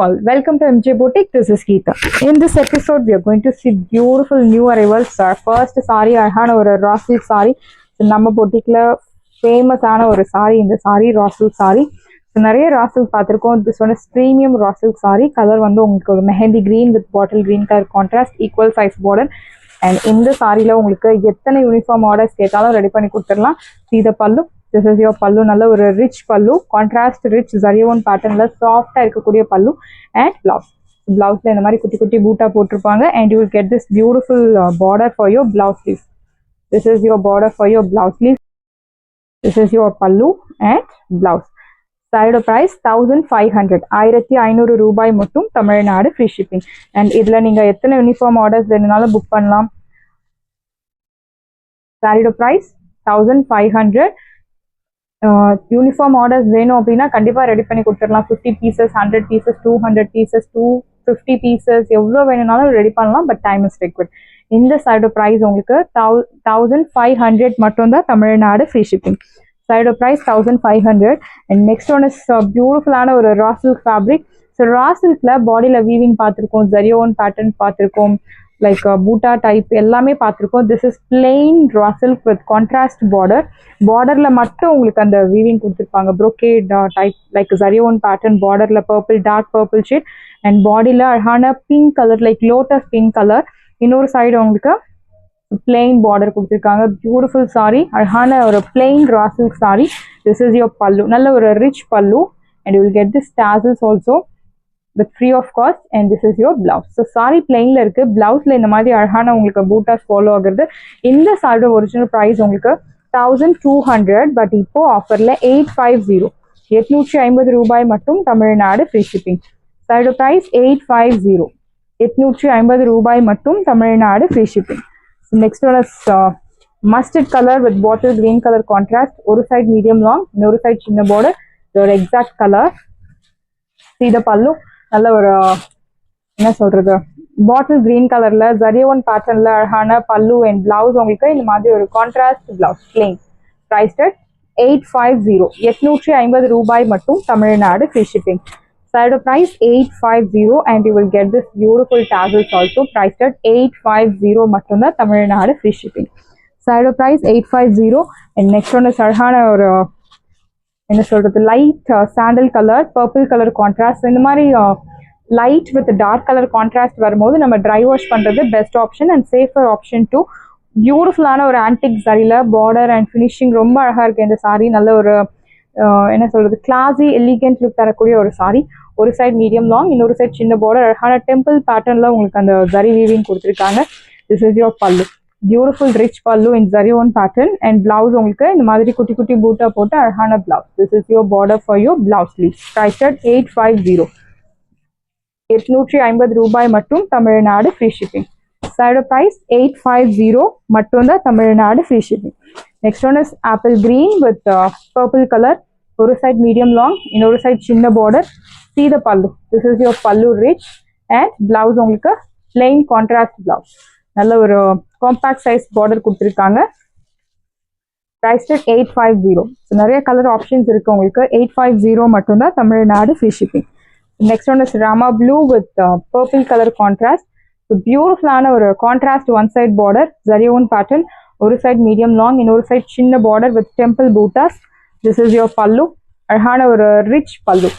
all, welcome to MJ Boutique. This is Geeta. In this episode, we are going to see beautiful new arrivals. Our first saree, அழகான ஒரு raw silk saree. So, நம்ம boutiqueல famous ஆன ஒரு saree, இந்த saree raw silk saree. So, நிறைய raw silk பார்த்திருக்கோம். This one is premium raw silk saree. Color வந்து உங்களுக்கு ஒரு mehendi green with bottle green color contrast, equal size border. And இந்த சாரில உங்களுக்கு எத்தனை யூனிஃபார்ம் ஆர்டர்ஸ் கேட்டாலும் ரெடி பண்ணி கொடுத்துடலாம். See the pallu. This is your pallu. நல்ல ஒரு rich pallu, contrast rich zarion patternல சாஃப்ட்டா இருக்கக்கூடிய pallu and blouse. Blouseல இந்த மாதிரி குட்டி குட்டி பூட்டா போட்டிருப்பாங்க and you will get this beautiful border for your blouse sleeve. This is your border for your blouse sleeve. This is your pallu and blouse. Side price 1500. 1500 ரூபாய் மட்டும் Tamil Nadu free shipping. And இதுல நீங்க எத்தனை யூனிஃபார்ம் ஆர்டர்ஸ் வேணும்னாலும் book பண்ணலாம். Side price 1500. Uniform orders வேணும் அப்படின்னா கண்டிப்பா ரெடி பண்ணி கொடுத்துடலாம். 50 பீசஸ், 100 பீசஸ், 200 பீசஸ், 250 பீசஸ், எவ்வளோ வேணும்னாலும் ரெடி பண்ணலாம். But time is required. இந்த சைடு ப்ரைஸ் உங்களுக்கு 1500 மட்டும் தான் Tamil Nadu free shipping. Side price 1500. And next one is பியூட்டிஃபுல்லான ஒரு raw silk fabric. So raw சில்க்ல பாடியில வீவிங் பார்த்துருக்கோம், ஜரியோன் பேட்டர்ன் பார்த்துருக்கோம், லைக் பூட்டா டைப் எல்லாமே பார்த்துருக்கோம். This is plain raw silk with contrast border. பார்டர்ல மட்டும் உங்களுக்கு அந்த வீவிங் கொடுத்துருப்பாங்க, ப்ரோகேட் டைப் லைக் ஜரியோன் பேட்டர்ன். பார்டர்ல purple, dark purple shade and பாடியில அழகான pink colour like lotus pink colour. இன்னொரு சைடு உங்களுக்கு பிளெயின் பார்டர் கொடுத்துருக்காங்க. பியூட்டிஃபுல் சாரி, அழகான ஒரு plain raw silk sari. This is your pallu, நல்ல ஒரு rich pallu and you will get this tassels also with free of cost. And this is your blouse. So saree plainல இருக்கு, பிளவுஸ்ல இந்த மாதிரி அழகான உங்களுக்கு பூட்டாஸ் ஃபாலோ ஆகுறது. இந்த சாரியோட ஒரிஜினல் பிரைஸ் உங்களுக்கு 1200. பட் இப்போ ஆஃபர்ல 850, 850 ரூபாய் மட்டும் தமிழ்நாடு ஃப்ரீ ஷிப்பிங். சாரியோட பிரைஸ் 850, 850 ரூபாய் மட்டும் Tamil Nadu free shipping. Next one is mustard colour with bottle green colour contrast. ஒரு சைடு மீடியம் லாங், இன்னொரு சைடு சின்ன பார்டர். இதோட exact colour. See the pallu. நல்ல ஒரு என்ன சொல்றது, பாட்டில் கிரீன் கலர்ல ஜரியோன் பேட்டர்ன்ல அழகான பல்லு அண்ட் பிளவுஸ். உங்களுக்கு இந்த மாதிரி ஒரு contrast blouse plain. Price at 850, 850 ரூபாய் மட்டும் Tamil Nadu free shipping. Side price 850 and you will get this beautiful tassels also. Priced at 850 மட்டும் தான் Tamil Nadu free shipping. Side price 850. and next one is அழகான ஒரு என்ன சொல்றது, light sandal colour, purple colour contrast. இந்த மாதிரி light with dark colour contrast வரும்போது நம்ம ட்ரை வாஷ் பண்றது best option and safer option too. பியூட்டிஃபுல்லான ஒரு ஆன்டிக் சாரியில பார்டர் அண்ட் ஃபினிஷிங் ரொம்ப அழகா இருக்கு இந்த சாரி. நல்ல ஒரு என்ன சொல்றது, கிளாஸி எலிகென்ட் லுக் தரக்கூடிய ஒரு சாரி. ஒரு சைடு மீடியம் லாங், இன்னொரு சைடு சின்ன பார்டர். அழகான டெம்பிள் பேட்டர்ன்ல உங்களுக்கு அந்த ஜரி வீவிங் கொடுத்துருக்காங்க. This is your pallu, beautiful rich pallu in ஜரியோன் பேட்டர்ன் அண்ட் பிளவுஸ் உங்களுக்கு இந்த மாதிரி குட்டி குட்டி பூட்டா போட்டு அழகான blouse. This is your border for your blouse sleeves. Price at 850, 850 ரூபாய் மட்டும் Tamil Nadu free shipping. Side price 850 மட்டும் தான் Tamil Nadu free shipping. Next one is apple green with purple colour. ஒரு சைடு மீடியம் லாங், இன்னொரு சைடு சின்ன border. See the pallu. This is your pallu rich and blouse உங்களுக்கு plain contrast blouse. நல்ல ஒரு compact size border கொடுத்துருக்காங்க. Price at 850. So நிறைய colour options இருக்கு உங்களுக்கு. 850 மட்டும் தான் Tamil Nadu free shipping. Next one is Rama blue with purple colour contrast. So பியூட்டிஃபுல்லான ஒரு கான்ட்ராஸ்ட் ஒன் சைட் பார்டர், ஜரியோன் பேட்டர்ன். ஒரு சைடு மீடியம் லாங், இன்னொரு சைடு சின்ன border with temple buttas. This is your pallu, அழகான ஒரு rich pallu,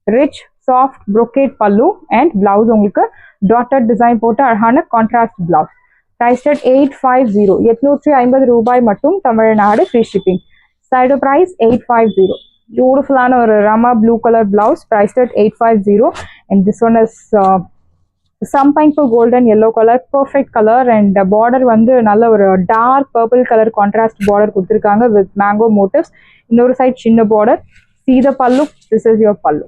rich soft brocade pallu and blouse உங்களுக்கு dotted design போட்டு அழகான கான்ட்ராஸ்ட் பிளவுஸ். பிரைஸ் அட் 850, 850 ரூபாய் மட்டும் Tamil Nadu free shipping. Side price 850. பியூட்டிஃபுல்லான ஒரு Rama blue colour blouse. Price at 850 and this one is champagne for golden yellow colour, perfect colour and border வந்து நல்ல ஒரு dark purple colour contrast border கொடுத்துருக்காங்க with mango motifs. இன்னொரு side சின்ன border. See the pallu. This is your pallu.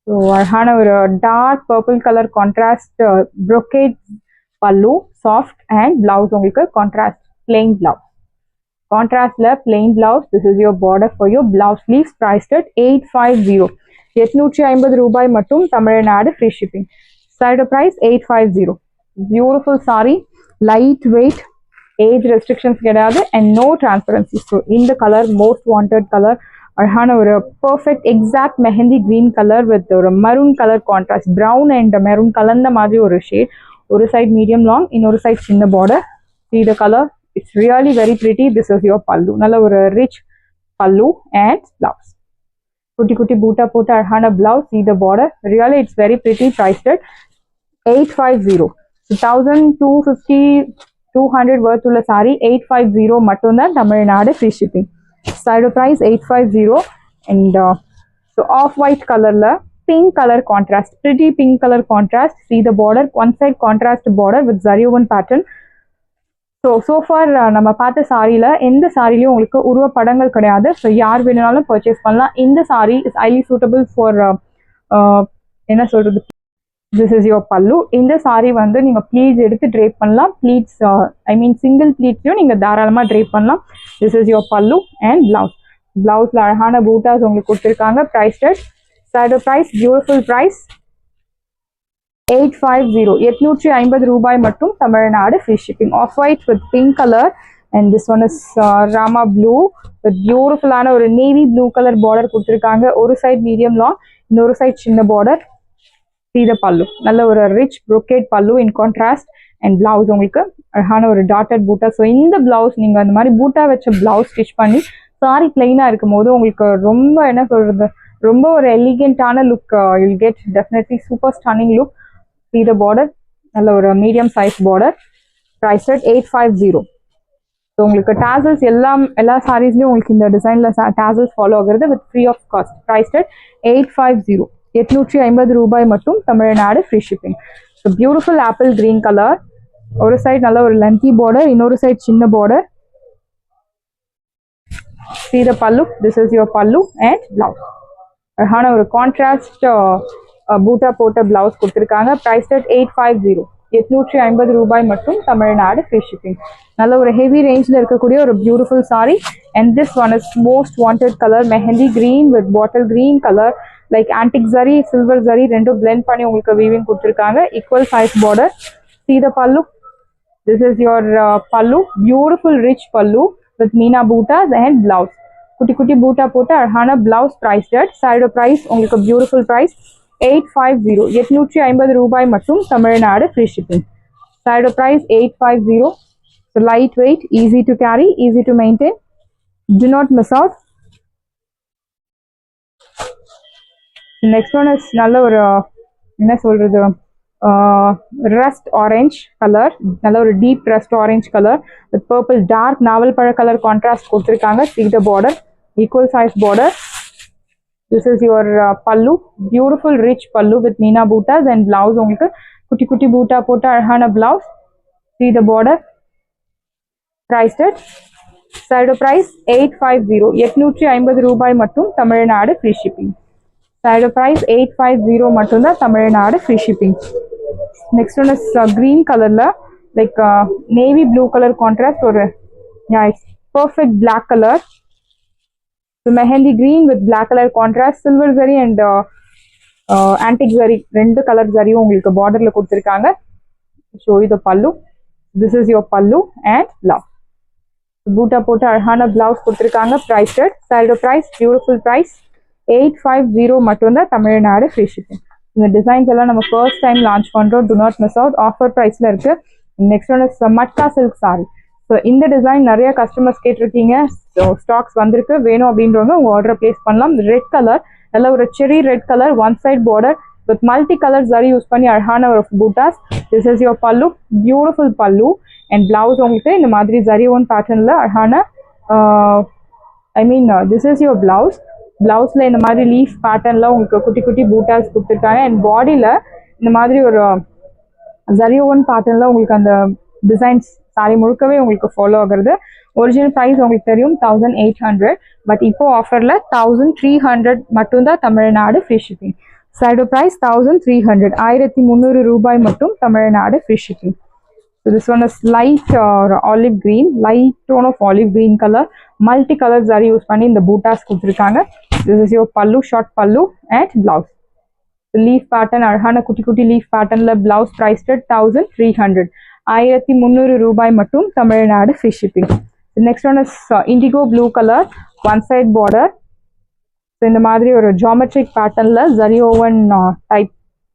So அழகான ஒரு dark purple colour contrast brocade pallu, soft and blouse உங்களுக்கு contrast plain blouse. கான்ட்ராஸ்ட்ல plain blouse. This is your border for your blouse sleeves. Price at 850, 850 ரூபாய் மட்டும் Tamil Nadu free shipping. Side price 850. Beautiful sari, light weight, age restrictions கிடையாது and no transparency. So இந்த colour most wanted colour. அழகான ஒரு perfect exact mehndi green colour with ஒரு maroon colour contrast, brown and maroon கலந்த மாதிரி ஒரு ஷேட். ஒரு சைட் மீடியம் லாங், இன்னொரு சைட் சின்ன border. See the color, it's really very pretty. This is your pallu, நல்ல ஒரு rich pallu and blouse. குட்டி குட்டி பூட்டா போட்டு அழகான blouse. See the border, really it's very pretty. Priced at 850. 1250 200 worth உள்ள saree 850 மட்டும்தான் Tamil Nadu free shipping. Side price 850 and so off white colorல pink color contrast, pretty pink color contrast. See the border, one side contrast border with zari woven pattern. So far நம்ம பார்த்த சாரியில் எந்த சாரிலையும் உங்களுக்கு உருவ படங்கள் கிடையாது. ஸோ யார் வேணுனாலும் பர்ச்சேஸ் பண்ணலாம். இந்த sorry is highly suitable for என்ன சொல்கிறது, திஸ் இஸ் யுவர் பல்லு. இந்த சாரி வந்து நீங்கள் ப்ளீட்ஸ் எடுத்து ட்ரேப் பண்ணலாம். ப்ளீட்ஸ் ஐ மீன் சிங்கிள் ப்ளீட்ஸையும் நீங்கள் தாராளமாக ட்ரேப் பண்ணலாம். This is your pallu and blouse. பிளவுஸில் அழகான பூட்டாஸ் உங்களுக்கு கொடுத்துருக்காங்க. Price at side price, beautiful price 850. 850 ரூபாய் மட்டும் Tamil Nadu free shipping. Off white with pink colour and this one is Rama blue with பியூட்டிஃபுல்லான ஒரு நேவி ப்ளூ கலர் பார்டர் கொடுத்துருக்காங்க. ஒரு சைட் மீடியம் லாங், இன்னொரு சைட் சின்ன பார்டர். See the pallu, நல்ல ஒரு rich brocade pallu in contrast and blouse உங்களுக்கு அழகான ஒரு டாட்டட் பூட்டா. ஸோ இந்த பிளவுஸ் நீங்கள் அந்த மாதிரி பூட்டா வச்ச பிளவுஸ் ஸ்டிச் பண்ணி சாரி பிளைனாக இருக்கும் போது உங்களுக்கு ரொம்ப என்ன சொல்கிறது, ரொம்ப ஒரு எலிகென்ட்டான look you'll get. Definitely super stunning look. See the border, நல்ல ஒரு medium size border. Price at 850. So உங்களுக்கு டாசல்ஸ் எல்லா சாரீஸ்லையும் உங்களுக்கு இந்த டிசைனில் டாசல்ஸ் ஃபாலோ ஆகுறது with free of cost. Price at 850. 850 ரூபாய் மட்டும் Tamil Nadu free shipping. So beautiful apple green colour. ஒரு சைட் நல்ல ஒரு லென்த்தி பார்டர், இன்னொரு சைட் சின்ன border. See the pallu, this is your pallu and blouse. அழகான ஒரு கான்ட்ராஸ்ட் பூட்டா போட்ட பிளவுஸ் கொடுத்துருக்காங்க. Price at 850. 850 ரூபாய் மட்டும் தமிழ்நாடு ஃப்ரீ ஷிப்பிங். நல்ல ஒரு ஹெவி ரேஞ்சில் இருக்கக்கூடிய ஒரு beautiful sorry. And this one is most wanted colour, mehndi green with bottle green colour. Like antique zari, silver zari ரெண்டும் பிளெண்ட் பண்ணி உங்களுக்கு வீவிங் கொடுத்துருக்காங்க. Equal size border. See the pallu, this is your pallu, beautiful rich pallu with meena bootas and blouse. குட்டி குட்டி பூட்டா போட்டு அழகான blouse. Price at side price உங்களுக்கு beautiful price 850. 850 ரூபாய் மட்டும் Tamil Nadu free shipping. Side price 850. So light weight, easy to carry, easy to maintain. Do not miss out. Next one is நல்ல ஒரு என்ன சொல்றது, ரஸ்ட் ஆரஞ்ச் கலர். நல்ல ஒரு deep rust orange colour with purple dark நாவல் பழ கலர் கான்ட்ராஸ்ட் கொடுத்துருக்காங்க. See the border, equal size border. This is your pallu, beautiful rich pallu with meena bootas and blouse. உங்களுக்கு குட்டி குட்டி பூட்டா போட்டு அழகான blouse. See the border. Priced at side price 850. 850 ரூபாய் மட்டும் Tamil Nadu free shipping. Side price 850 மட்டும்தான் Tamil Nadu free shipping. Next one is green கலரில் like navy blue colour contrast ஒரு perfect black colour. Mehndi green with black colour contrast. Silver zari and antique zari ரெண்டு colour ஜரியும் உங்களுக்கு பார்டரில் கொடுத்துருக்காங்க. Show you the pallu. This is your pallu and blouse. Buta போட்டு அழகான blouse கொடுத்துருக்காங்க. Price side price beautiful price 850 மட்டும்தான் Tamil Nadu free shipping. இந்த டிசைன்ஸ் எல்லாம் நம்ம ஃபர்ஸ்ட் டைம் லான்ச் பண்ணுறோம். Do not miss out. Offer ப்ரைஸில் இருக்குது. Next one is matka silk sari. So இந்த டிசைன் நிறைய கஸ்டமர்ஸ் கேட்டிருக்கீங்க. ஸோ ஸ்டாக்ஸ் வந்திருக்கு, வேணும் அப்படின்றவங்க உங்கள் ஆர்டர் பிளேஸ் பண்ணலாம். ரெட் கலர், நல்ல ஒரு cherry red colour, one side border with multi colour zari use பண்ணி அழகான ஒரு buttas. This is your pallu, beautiful pallu and blouse உங்களுக்கு இந்த மாதிரி ஜரி ஒன் பேட்டர்னில் அழகான I mean this is your blouse. பிளவுஸில் இந்த மாதிரி லீஃப் பேட்டர்னில் உங்களுக்கு குட்டி குட்டி பூட்டாஸ் கொடுத்துருக்காங்க. அண்ட் பாடியில் இந்த மாதிரி ஒரு ஜரியோன் பேட்டர்னில் உங்களுக்கு அந்த டிசைன்ஸ் சாரி முழுக்கவே உங்களுக்கு ஃபாலோ ஆகுறது. ஒரிஜினல் ப்ரைஸ் உங்களுக்கு தெரியும் 1800. பட் இப்போ ஆஃபரில் 1300 மட்டும்தான் Tamil Nadu free shipping. Side price 1300. 1300 ரூபாய் மட்டும் Tamil Nadu free shipping. So this one is light olive green, light tone of olive green color, multi color zari use பண்ணி இந்த பூட்டாஸ் கொடுத்துருக்காங்க. This is your pallu, short pallu and blouse. The leaf pattern அழகான குட்டி குட்டி leaf patternல blouse priced at 1300. 1300 ரூபாய் மட்டும் Tamil Nadu free shipping. The next one is indigo blue color, one side border. So இந்த மாதிரி ஒரு ஜாமெட்ரிக் பேட்டர்னில் ஜரி ஓவன் டைப்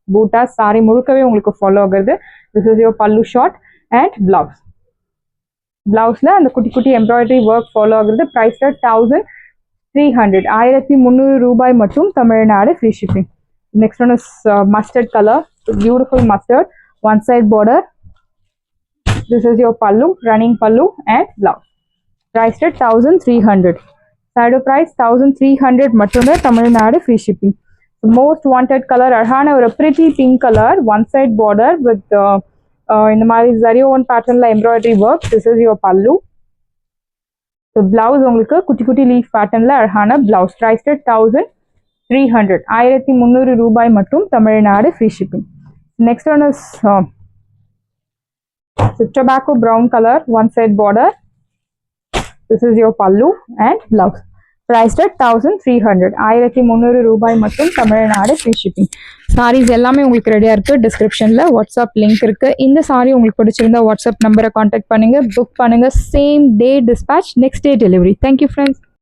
பூட்டா சாரி முழுக்கவே உங்களுக்கு ஃபாலோ ஆகுறது. This is your pallu short and blouse. பிளவுஸில் அந்த குட்டி குட்டி எம்ப்ராய்டரி ஒர்க் ஃபாலோ ஆகுறது. ப்ரைஸ் 1300 1300 ரூபாய் மட்டும், Tamil Nadu free shipping. Next one is mustard colour, beautiful mustard, one side border. This is your pallu, running pallu and blouse. Priced at 1300. Side price 1300 மட்டுமே, Tamil Nadu free shipping. The most wanted color அழகான ஒரு pretty pink color, one side border with இந்த மாதிரி zari oven patternல embroidery work. This is your pallu. So blouse உங்களுக்கு குட்டி குட்டி leaf patternல அழகான blouse. Priced at 1300 1300 ரூபாய் மட்டும், Tamil Nadu free shipping. Next one is so tobacco brown color, one side border. This is your pallu and blouse. Priced at 1300 1300 ரூபாய் மட்டும், Tamil Nadu free shipping. Saris எல்லாமே உங்களுக்கு ரெடியா இருக்கு. டிஸ்கிரிப்ஷன்ல வாட்ஸ்அப் லிங்க் இருக்கு. இந்த சாரி உங்களுக்கு பிடிச்சிருந்தா வாட்ஸ்அப் நம்பரை கான்டாக்ட் பண்ணுங்க, புக் பண்ணுங்க. Same day dispatch, next day delivery. Thank you friends.